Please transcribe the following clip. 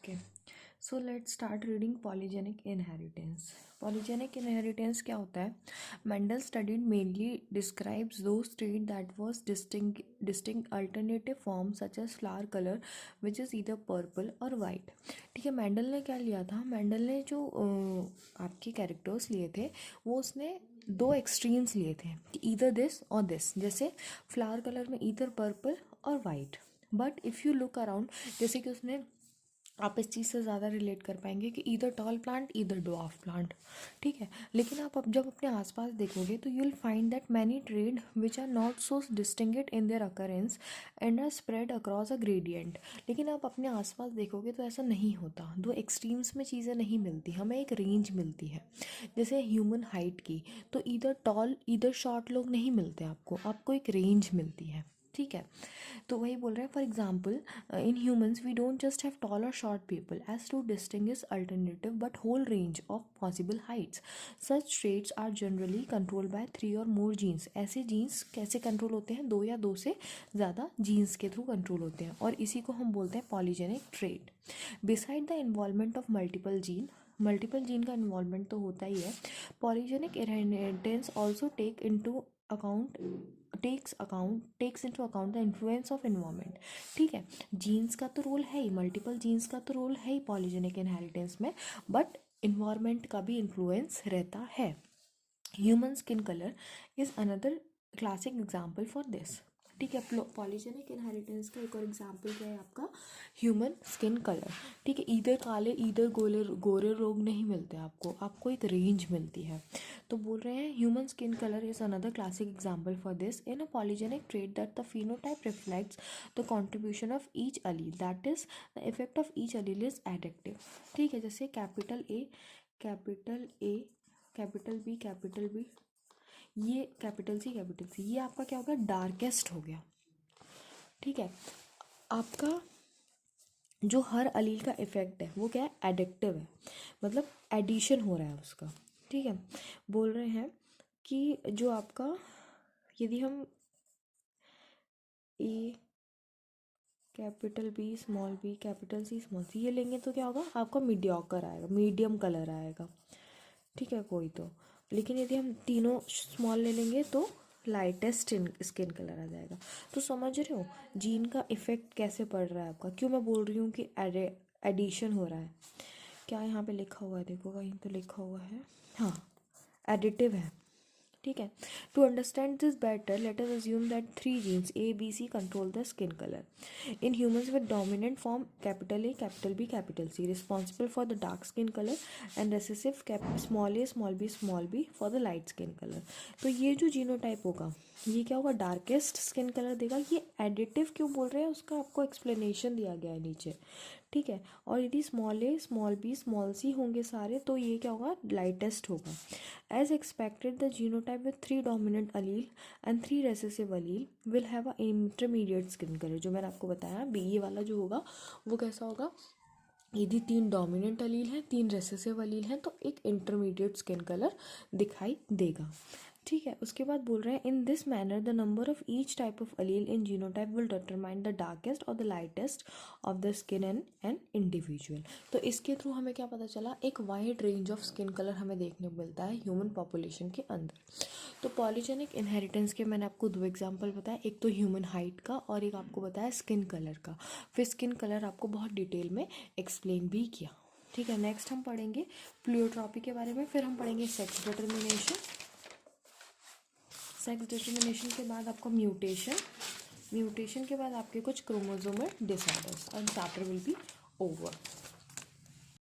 Okay, so let's start reading polygenic inheritance. Polygenic inheritance क्या होता है? Mendel studied mainly describes those traits that was distinct alternative forms such as flower color, which is either purple or white. ठीक है, Mendel ने क्या लिया था? Mendel ने जो आपके कैरेक्टर्स लिए थे वो उसने दो एक्सट्रीम्स लिए थे, ईदर दिस और दिस. जैसे फ्लावर कलर में ईदर पर्पल और white. But if you look around, जैसे कि उसने, आप इस चीज़ से ज़्यादा रिलेट कर पाएंगे कि either tall plant either dwarf plant. ठीक है, लेकिन आप अब जब अपने आसपास देखोगे तो you will find that many trade which are not so distinguished in their occurrence and are spread across a gradient. लेकिन आप अपने आसपास देखोगे तो ऐसा नहीं होता. दो एक्सट्रीम्स में चीज़ें नहीं मिलती, हमें एक रेंज मिलती है. जैसे ह्यूमन हाइट की, तो ईदर टॉल ईदर शॉर्ट लोग नहीं मिलते आपको एक रेंज मिलती है. ठीक है, तो वही बोल रहे हैं. For example, in humans we don't just have tall और short people as to distinguish alternative but whole range of possible heights. Such traits are generally control by 3 और मोर जीन्स. ऐसे जीन्स कैसे कंट्रोल होते हैं? 2 या 2 से ज़्यादा jeans के थ्रू कंट्रोल होते हैं, और इसी को हम बोलते हैं polygenic trait. Beside the involvement of multiple gene का इन्वॉल्वमेंट तो होता ही है. Polygenic inheritance also takes into account the influence of environment. ठीक है, जीन्स का तो रोल है ही, मल्टीपल जीन्स का तो रोल है ही पॉलीजेनिक इनहेरिटेंस में, बट इन्वायरमेंट का भी इन्फ्लुएंस रहता है. Human skin colour is another classic example for this. ठीक है, पॉलीजेनिक इनहेरिटेंस का एक और एग्जाम्पल क्या है आपका? Human skin colour. ठीक है, ईदर काले ईदर गोरे लोग नहीं मिलते आपको एक रेंज मिलती है. तो बोल रहे हैं human skin colour is another classic example for this. In a polygenic trait that the phenotype reflects the contribution of each allele, that is the effect of each allele is additive. ठीक है, जैसे capital A, capital B, ये capital C, ये आपका क्या होगा? Darkest हो गया. ठीक है, आपका जो हर अलील का इफेक्ट है वो क्या है? एडिक्टिव है, मतलब एडिशन हो रहा है उसका. ठीक है, बोल रहे हैं कि जो आपका, यदि हम A capital B small b capital C small c ये लेंगे तो क्या होगा? आपका मीडियोकर आएगा, मीडियम कलर आएगा. ठीक है, कोई तो. लेकिन यदि हम तीनों स्मॉल ले लेंगे तो लाइटेस्ट स्किन कलर आ जाएगा. तो समझ रहे हो जीन का इफेक्ट कैसे पड़ रहा है आपका? क्यों मैं बोल रही हूँ कि एडिशन हो रहा है? क्या यहाँ पे लिखा हुआ है? देखो, कहीं तो लिखा हुआ है. हाँ, एडिटिव है. ठीक है, to understand this better let us assume that 3 genes A, B, C control the skin colour in humans with dominant form capital A, capital B, capital C responsible for the dark skin color and recessive small a, small b for the light skin color. तो ये जो genotype होगा ये क्या होगा? Darkest skin colour देगा. ये additive क्यों बोल रहे हैं उसका आपको एक्सप्लेनेशन दिया गया है नीचे. ठीक है, और यदि small A, small B, small C होंगे सारे तो ये क्या होगा? लाइटेस्ट होगा. As expected the genotype with 3 dominant allele and 3 recessive allele will have a intermediate skin colour. जो मैंने आपको बताया बी, ये वाला जो होगा वो कैसा होगा? यदि 3 डोमिनेंट अलील हैं, 3 रेसेसिव अलील हैं, तो एक इंटरमीडिएट स्किन कलर दिखाई देगा. ठीक है, उसके बाद बोल रहे हैं in this manner the number of each type of allele in genotype will determine the darkest और the lightest of the skin in an individual. तो इसके थ्रू हमें क्या पता चला? एक wide range of skin colour हमें देखने को मिलता है ह्यूमन पॉपुलेशन के अंदर. तो पॉलीजेनिक इनहेरिटेंस के मैंने आपको 2 एग्जाम्पल बताया, एक तो ह्यूमन हाइट का और एक आपको बताया स्किन कलर का. फिर स्किन कलर आपको बहुत डिटेल में एक्सप्लेन भी किया. ठीक है, नेक्स्ट हम पढ़ेंगे प्लियोट्रॉपी के बारे में. फिर हम पढ़ेंगे सेक्स डिटर्मिनेशन के बाद आपका म्यूटेशन के बाद आपके कुछ क्रोमोसोमल डिसऑर्डर्स, और चैप्टर विल बी ओवर.